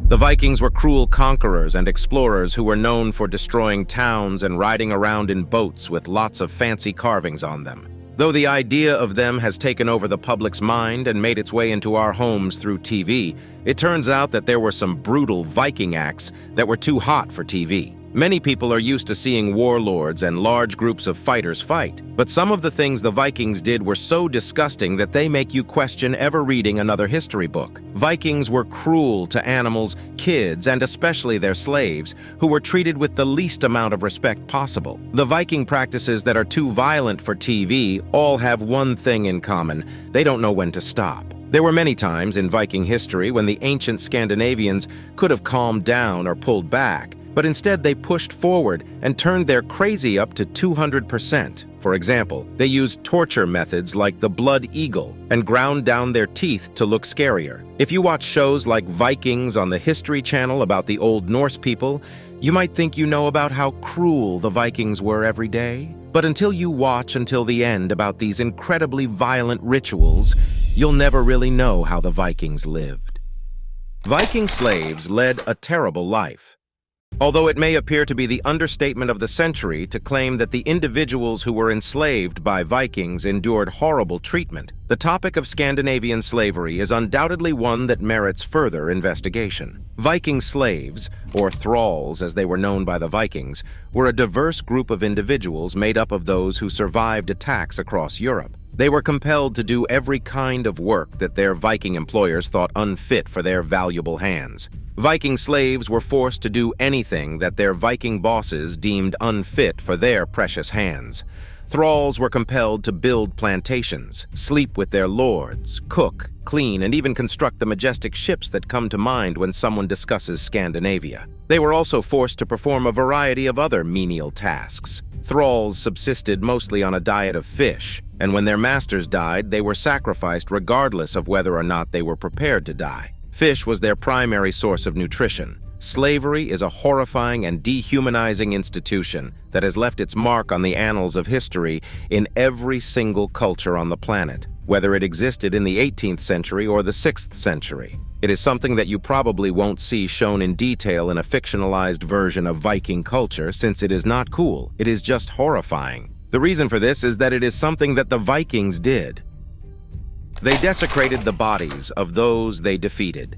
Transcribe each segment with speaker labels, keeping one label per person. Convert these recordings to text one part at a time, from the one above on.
Speaker 1: The Vikings were cruel conquerors and explorers who were known for destroying towns and riding around in boats with lots of fancy carvings on them. Though the idea of them has taken over the public's mind and made its way into our homes through TV, it turns out that there were some brutal Viking acts that were too hot for TV. Many people are used to seeing warlords and large groups of fighters fight, but some of the things the Vikings did were so disgusting that they make you question ever reading another history book. Vikings were cruel to animals, kids, and especially their slaves, who were treated with the least amount of respect possible. The Viking practices that are too violent for TV all have one thing in common: they don't know when to stop. There were many times in Viking history when the ancient Scandinavians could have calmed down or pulled back, but instead they pushed forward and turned their crazy up to 200%. For example, they used torture methods like the blood eagle and ground down their teeth to look scarier. If you watch shows like Vikings on the History Channel about the old Norse people, you might think you know about how cruel the Vikings were every day. But until you watch until the end about these incredibly violent rituals, you'll never really know how the Vikings lived. Viking slaves led a terrible life. Although it may appear to be the understatement of the century to claim that the individuals who were enslaved by Vikings endured horrible treatment, the topic of Scandinavian slavery is undoubtedly one that merits further investigation. Viking slaves, or thralls as they were known by the Vikings, were a diverse group of individuals made up of those who survived attacks across Europe. They were compelled to do every kind of work that their Viking employers thought unfit for their valuable hands. Viking slaves were forced to do anything that their Viking bosses deemed unfit for their precious hands. Thralls were compelled to build plantations, sleep with their lords, cook, clean, and even construct the majestic ships that come to mind when someone discusses Scandinavia. They were also forced to perform a variety of other menial tasks. Thralls subsisted mostly on a diet of fish, and when their masters died, they were sacrificed regardless of whether or not they were prepared to die. Fish was their primary source of nutrition. Slavery is a horrifying and dehumanizing institution that has left its mark on the annals of history in every single culture on the planet, whether it existed in the 18th century or the 6th century. It is something that you probably won't see shown in detail in a fictionalized version of Viking culture, since it is not cool. It is just horrifying. The reason for this is that it is something that the Vikings did. They desecrated the bodies of those they defeated.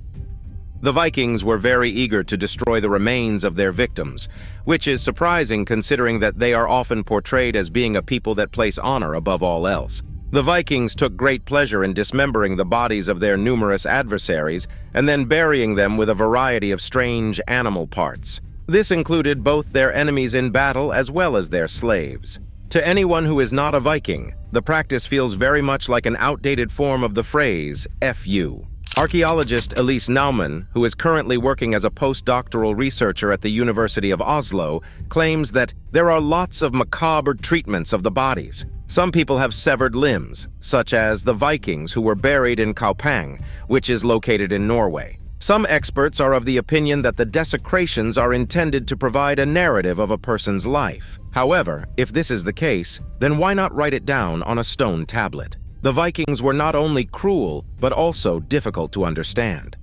Speaker 1: The Vikings were very eager to destroy the remains of their victims, which is surprising considering that they are often portrayed as being a people that place honor above all else. The Vikings took great pleasure in dismembering the bodies of their numerous adversaries and then burying them with a variety of strange animal parts. This included both their enemies in battle as well as their slaves. To anyone who is not a Viking, the practice feels very much like an outdated form of the phrase, F you. Archaeologist Elise Naumann, who is currently working as a postdoctoral researcher at the University of Oslo, claims that there are lots of macabre treatments of the bodies. Some people have severed limbs, such as the Vikings who were buried in Kaupang, which is located in Norway. Some experts are of the opinion that the desecrations are intended to provide a narrative of a person's life. However, if this is the case, then why not write it down on a stone tablet? The Vikings were not only cruel, but also difficult to understand.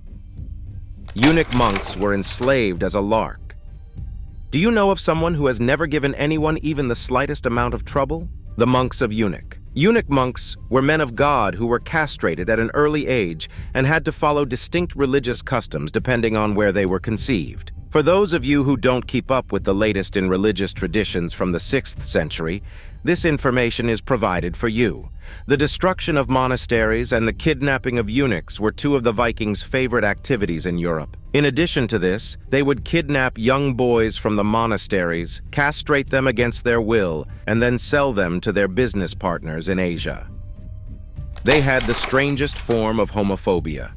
Speaker 1: Eunuch monks were enslaved as a lark. Do you know of someone who has never given anyone even the slightest amount of trouble? The monks of Eunuch. Eunuch monks were men of God who were castrated at an early age and had to follow distinct religious customs depending on where they were conceived. For those of you who don't keep up with the latest in religious traditions from the 6th century, this information is provided for you. The destruction of monasteries and the kidnapping of eunuchs were two of the Vikings' favorite activities in Europe. In addition to this, they would kidnap young boys from the monasteries, castrate them against their will, and then sell them to their business partners in Asia. They had the strangest form of homophobia.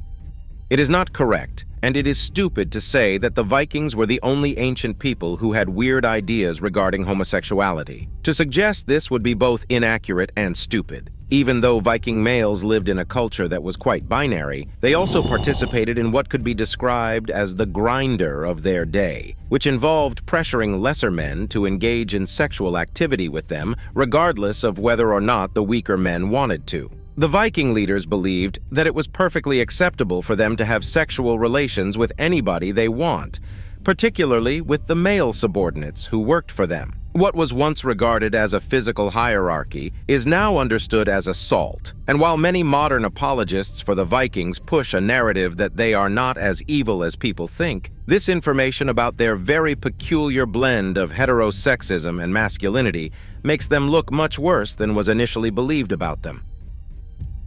Speaker 1: It is not correct, and it is stupid to say that the Vikings were the only ancient people who had weird ideas regarding homosexuality. To suggest this would be both inaccurate and stupid. Even though Viking males lived in a culture that was quite binary, they also participated in what could be described as the grinder of their day, which involved pressuring lesser men to engage in sexual activity with them, regardless of whether or not the weaker men wanted to. The Viking leaders believed that it was perfectly acceptable for them to have sexual relations with anybody they want, particularly with the male subordinates who worked for them. What was once regarded as a physical hierarchy is now understood as assault, and while many modern apologists for the Vikings push a narrative that they are not as evil as people think, this information about their very peculiar blend of heterosexism and masculinity makes them look much worse than was initially believed about them.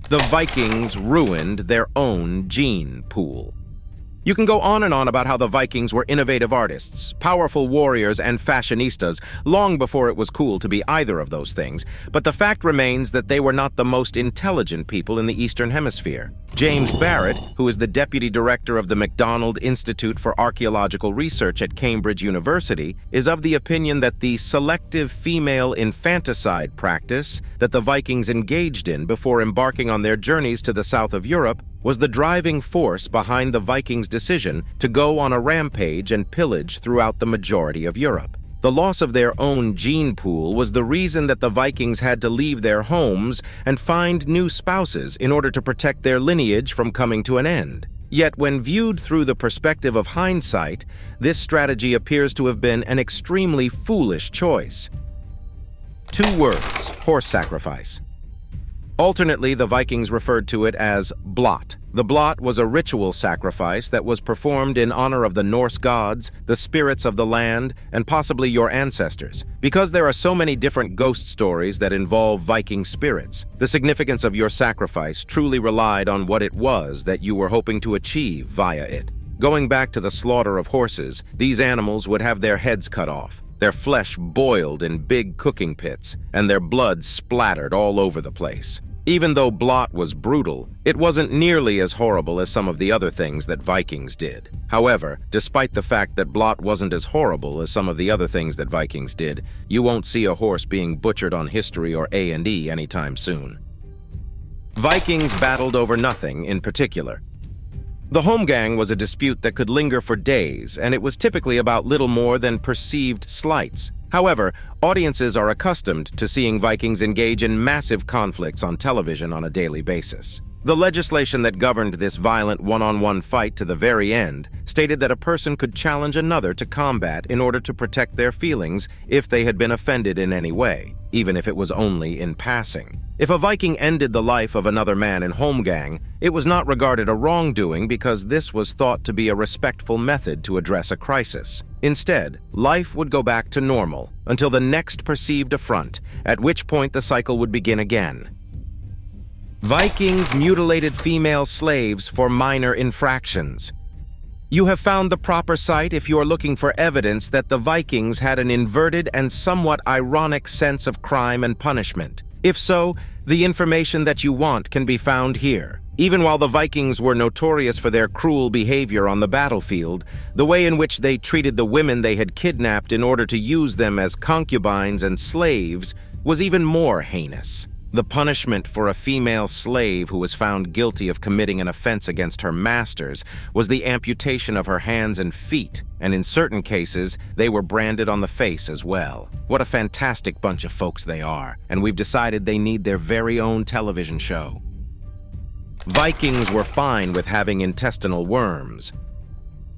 Speaker 1: The Vikings ruined their own gene pool. You can go on and on about how the Vikings were innovative artists, powerful warriors, and fashionistas long before it was cool to be either of those things, but the fact remains that they were not the most intelligent people in the Eastern Hemisphere. James Barrett, who is the deputy director of the MacDonald Institute for Archaeological Research at Cambridge University, is of the opinion that the selective female infanticide practice that the Vikings engaged in before embarking on their journeys to the south of Europe was the driving force behind the Vikings' decision to go on a rampage and pillage throughout the majority of Europe. The loss of their own gene pool was the reason that the Vikings had to leave their homes and find new spouses in order to protect their lineage from coming to an end. Yet when viewed through the perspective of hindsight, this strategy appears to have been an extremely foolish choice. 2 words: horse sacrifice. Alternately, the Vikings referred to it as blot. The blot was a ritual sacrifice that was performed in honor of the Norse gods, the spirits of the land, and possibly your ancestors. Because there are so many different ghost stories that involve Viking spirits, the significance of your sacrifice truly relied on what it was that you were hoping to achieve via it. Going back to the slaughter of horses, these animals would have their heads cut off, their flesh boiled in big cooking pits, and their blood splattered all over the place. Even though blot was brutal, it wasn't nearly as horrible as some of the other things that Vikings did. However, despite the fact that blot wasn't as horrible as some of the other things that Vikings did, you won't see a horse being butchered on History or A&E anytime soon. Vikings battled over nothing in particular. The holmgang was a dispute that could linger for days, and it was typically about little more than perceived slights. However, audiences are accustomed to seeing Vikings engage in massive conflicts on television on a daily basis. The legislation that governed this violent one-on-one fight to the very end stated that a person could challenge another to combat in order to protect their feelings if they had been offended in any way, even if it was only in passing. If a Viking ended the life of another man in holmgang, it was not regarded a wrongdoing because this was thought to be a respectful method to address a crisis. Instead, life would go back to normal until the next perceived affront, at which point the cycle would begin again. Vikings mutilated female slaves for minor infractions. You have found the proper site if you are looking for evidence that the Vikings had an inverted and somewhat ironic sense of crime and punishment. If so, the information that you want can be found here. Even while the Vikings were notorious for their cruel behavior on the battlefield, the way in which they treated the women they had kidnapped in order to use them as concubines and slaves was even more heinous. The punishment for a female slave who was found guilty of committing an offense against her masters was the amputation of her hands and feet, and in certain cases, they were branded on the face as well. What a fantastic bunch of folks they are, and we've decided they need their very own television show. Vikings were fine with having intestinal worms.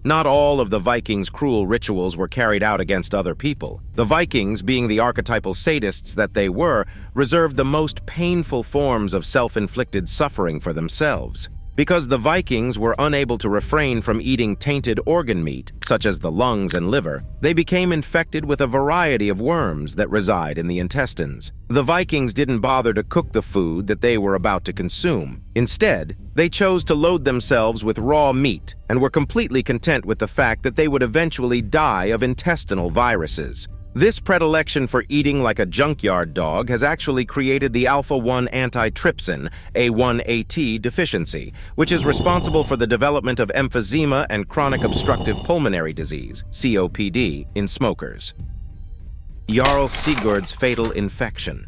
Speaker 1: Not all of the Vikings' cruel rituals were carried out against other people. The Vikings, being the archetypal sadists that they were, reserved the most painful forms of self-inflicted suffering for themselves. Because the Vikings were unable to refrain from eating tainted organ meat, such as the lungs and liver, they became infected with a variety of worms that reside in the intestines. The Vikings didn't bother to cook the food that they were about to consume. Instead, they chose to load themselves with raw meat and were completely content with the fact that they would eventually die of intestinal viruses. This predilection for eating like a junkyard dog has actually created the alpha-1 antitrypsin, A1AT deficiency, which is responsible for the development of emphysema and chronic obstructive pulmonary disease, COPD, in smokers. Jarl Sigurd's fatal infection.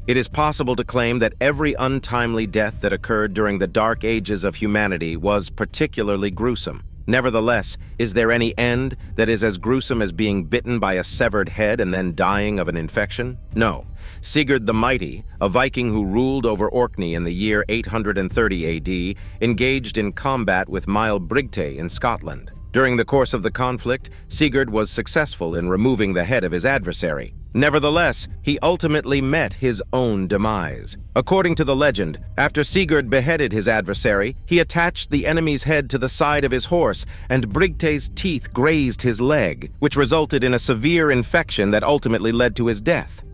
Speaker 1: It is possible to claim that every untimely death that occurred during the dark ages of humanity was particularly gruesome. Nevertheless, is there any end that is as gruesome as being bitten by a severed head and then dying of an infection? No. Sigurd the Mighty, a Viking who ruled over Orkney in the year 830 AD, engaged in combat with Brigte in Scotland. During the course of the conflict, Sigurd was successful in removing the head of his adversary. Nevertheless, he ultimately met his own demise. According to the legend, after Sigurd beheaded his adversary, he attached the enemy's head to the side of his horse, and Brigte's teeth grazed his leg, which resulted in a severe infection that ultimately led to his death.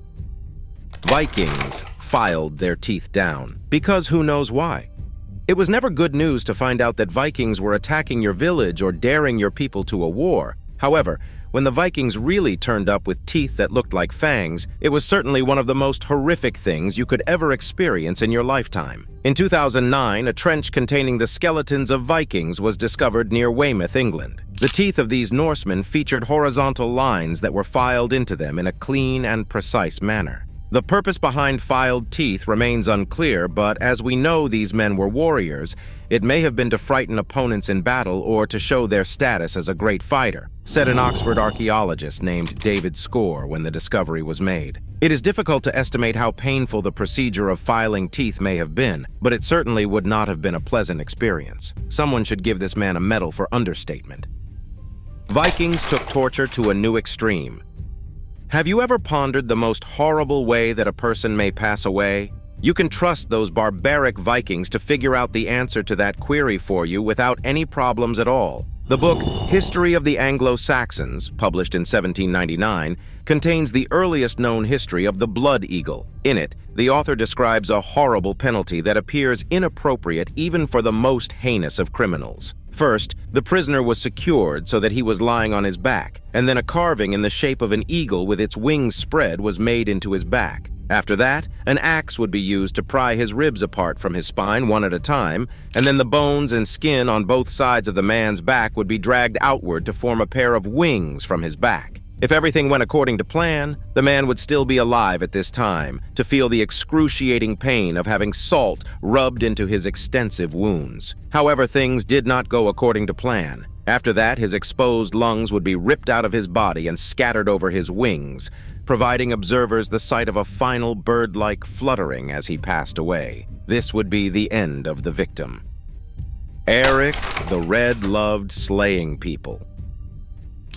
Speaker 1: Vikings filed their teeth down, because who knows why? It was never good news to find out that Vikings were attacking your village or daring your people to a war. However, when the Vikings really turned up with teeth that looked like fangs, it was certainly one of the most horrific things you could ever experience in your lifetime. In 2009, a trench containing the skeletons of Vikings was discovered near Weymouth, England. The teeth of these Norsemen featured horizontal lines that were filed into them in a clean and precise manner. The purpose behind filed teeth remains unclear, but as we know these men were warriors, it may have been to frighten opponents in battle or to show their status as a great fighter, said an Oxford archaeologist named David Score when the discovery was made. It is difficult to estimate how painful the procedure of filing teeth may have been, but it certainly would not have been a pleasant experience. Someone should give this man a medal for understatement. Vikings took torture to a new extreme. Have you ever pondered the most horrible way that a person may pass away? You can trust those barbaric Vikings to figure out the answer to that query for you without any problems at all. The book History of the Anglo-Saxons, published in 1799, contains the earliest known history of the blood eagle. In it, the author describes a horrible penalty that appears inappropriate even for the most heinous of criminals. First, the prisoner was secured so that he was lying on his back, and then a carving in the shape of an eagle with its wings spread was made into his back. After that, an axe would be used to pry his ribs apart from his spine one at a time, and then the bones and skin on both sides of the man's back would be dragged outward to form a pair of wings from his back. If everything went according to plan, the man would still be alive at this time to feel the excruciating pain of having salt rubbed into his extensive wounds. However, things did not go according to plan. After that, his exposed lungs would be ripped out of his body and scattered over his wings, providing observers the sight of a final bird-like fluttering as he passed away. This would be the end of the victim. Eric the Red loved slaying people.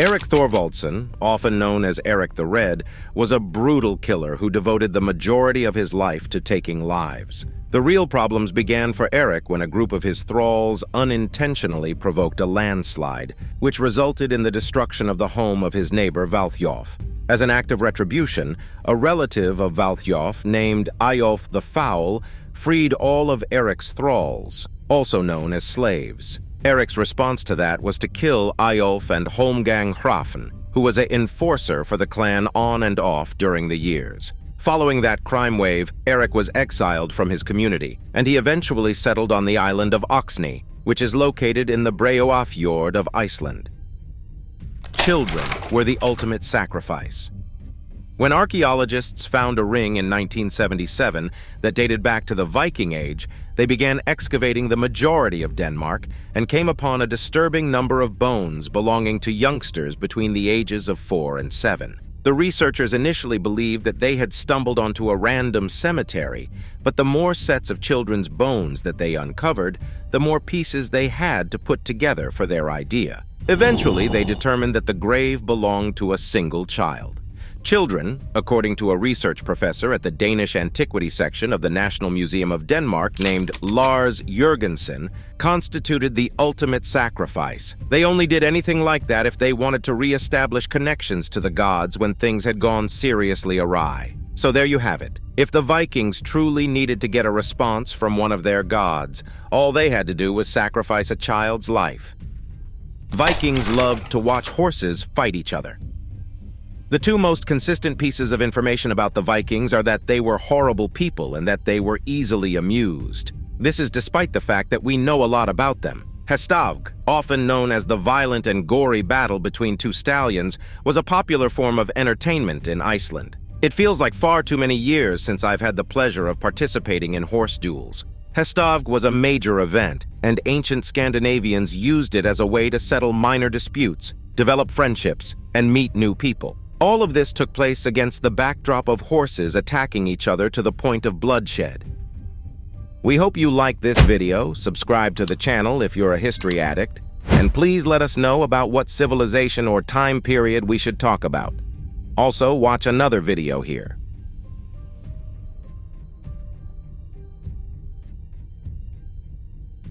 Speaker 1: Eric Thorvaldsson, often known as Eric the Red, was a brutal killer who devoted the majority of his life to taking lives. The real problems began for Eric when a group of his thralls unintentionally provoked a landslide, which resulted in the destruction of the home of his neighbor Valthjof. As an act of retribution, a relative of Valthjof named Eyjolf the Foul freed all of Eric's thralls, also known as slaves. Eric's response to that was to kill Eyjolf and Holmgang Hrafen, who was an enforcer for the clan on and off during the years. Following that crime wave, Eric was exiled from his community, and he eventually settled on the island of Oxney, which is located in the Breiðafjord of Iceland. Children were the ultimate sacrifice. When archaeologists found a ring in 1977 that dated back to the Viking Age, they began excavating the majority of Denmark and came upon a disturbing number of bones belonging to youngsters between the ages of 4 and 7. The researchers initially believed that they had stumbled onto a random cemetery, but the more sets of children's bones that they uncovered, the more pieces they had to put together for their idea. Eventually, they determined that the grave belonged to a single child. Children, according to a research professor at the Danish Antiquity section of the National Museum of Denmark named Lars Jørgensen, constituted the ultimate sacrifice. They only did anything like that if they wanted to re-establish connections to the gods when things had gone seriously awry. So there you have it. If the Vikings truly needed to get a response from one of their gods, all they had to do was sacrifice a child's life. Vikings loved to watch horses fight each other. The two most consistent pieces of information about the Vikings are that they were horrible people and that they were easily amused. This is despite the fact that we know a lot about them. Hestavg, often known as the violent and gory battle between two stallions, was a popular form of entertainment in Iceland. It feels like far too many years since I've had the pleasure of participating in horse duels. Hestag was a major event, and ancient Scandinavians used it as a way to settle minor disputes, develop friendships, and meet new people. All of this took place against the backdrop of horses attacking each other to the point of bloodshed. We hope you like this video, subscribe to the channel if you're a history addict, and please let us know about what civilization or time period we should talk about. Also, watch another video here.